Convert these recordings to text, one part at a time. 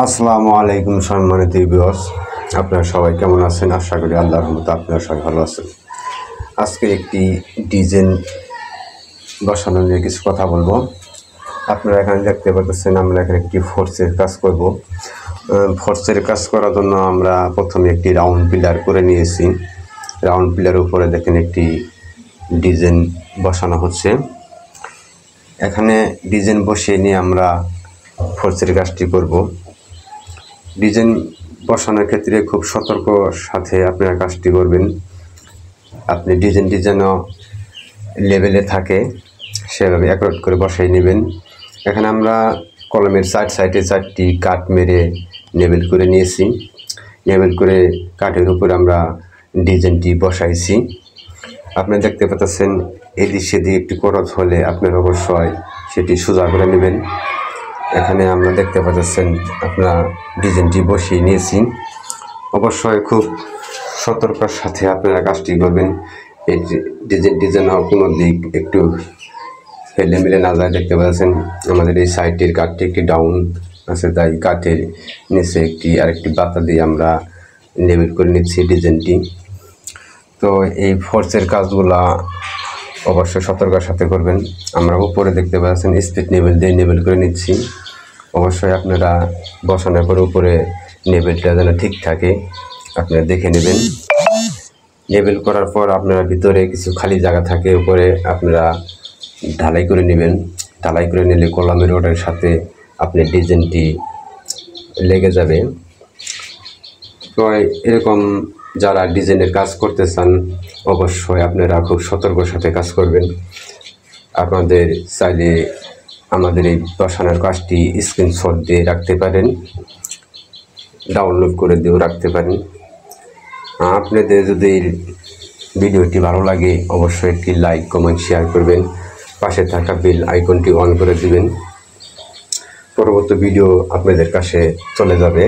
আসসালামু আলাইকুম সম্মানিত ভিউয়ার্স, আপনারা সবাই কেমন আছেন? আশা করি আল্লাহর রহমতে আপনারা সবাই ভালো আছেন। আজকে একটি ডিজাইন বসানো নিয়ে কিছু কথা বলবো। আপনারা এখানে দেখতে পাচ্ছেন আমরা এখানে একটি ফোর্সের কাজ করব। ফোর্সের কাজ করার জন্য আমরা প্রথমে একটি রাউন্ড পিলার করে নিয়েছি। রাউন্ড পিলারের উপরে দেখেন একটি ডিজাইন বসানো হচ্ছে। এখানে ডিজাইন বসিয়ে নিয়ে আমরা ফোর্সের কাজটি করব। ডিজাইন বসানোর ক্ষেত্রে খুব সতর্ক সাথে আপনারা কাজটি করবেন। আপনি ডিজাইনটি যেন লেভেলে থাকে সেভাবে অ্যাকুরেট করে বসাই নেবেন। এখানে আমরা কলমের সাইডে চারটি কাট মেরে লেবেল করে নিয়েছি। লেবেল করে কাঠের উপরে আমরা ডিজাইনটি বসাইছি। আপনি দেখতে পাচ্ছেন এদিক সেদিক একটি করজ হলে আপনার অবশ্যই সেটি সোজা করে নেবেন। এখানে আমরা দেখতে পাচ্ছেন আপনারা ডিজাইনটি বসিয়ে নিয়েছি। অবশ্যই খুব সতর্কতার সাথে আপনারা কাজটি করবেন। এই ডিজাইনটি যেন কোনো দিক একটু ফেলে মিলে না যায়। দেখতে পাচ্ছেন আমাদের এই সাইডের কাঠটি একটি ডাউন আছে, তাই কাঠের নিচে আরেকটি বাতা দিয়ে আমরা লেবেল করে নিচ্ছি ডিজাইনটি। তো এই ফোর্সের কাজগুলা অবশ্যই সতর্কতার সাথে করবেন। আমরা উপরে দেখতে পাচ্ছেন স্পিড লেবেল দিয়ে লেবেল করে নিচ্ছি। অবশ্যই আপনারা বসানোর পর উপরে লেবেলটা যেন ঠিক থাকে আপনারা দেখে নেবেন। লেবেল করার পর আপনারা ভিতরে কিছু খালি জায়গা থাকে, উপরে আপনারা ঢালাই করে নেবেন। ঢালাই করে নিলে কলামের রডের সাথে আপনার ডিজাইনটি লেগে যাবে। তো এরকম যারা ডিজাইনের কাজ করতে চান অবশ্যই আপনারা খুব সতর্কতার সাথে কাজ করবেন। আপনাদের চাইলে আমাদের এই বসানোর কাজটি স্ক্রিনশট দিয়ে রাখতে পারেন, ডাউনলোড করে দিয়েও রাখতে পারেন। আপনাদের যদি ভিডিওটি ভালো লাগে অবশ্যই একটি লাইক, কমেন্ট, শেয়ার করবেন। পাশে থাকা বেল আইকনটি অন করে দিবেন। পরবর্তী ভিডিও আপনাদের কাছে চলে যাবে।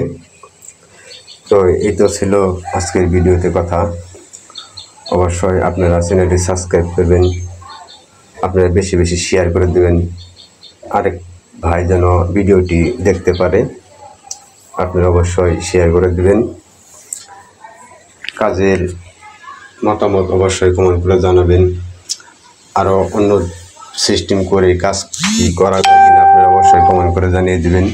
তো এই তো ছিল আজকের ভিডিওতে কথা। অবশ্যই আপনারা চ্যানেলটি সাবস্ক্রাইব করবেন, আপনারা বেশি বেশি শেয়ার করে দেবেন। আরেক ভাই যেন ভিডিওটি দেখতে পারে আপনারা অবশ্যই শেয়ার করে দেবেন। কাজের মতামত অবশ্যই কমেন্ট করে জানাবেন। আরও অন্য সিস্টেম করে কাজ কী করা যায় কিনা আপনারা অবশ্যই কমেন্ট করে জানিয়ে দেবেন।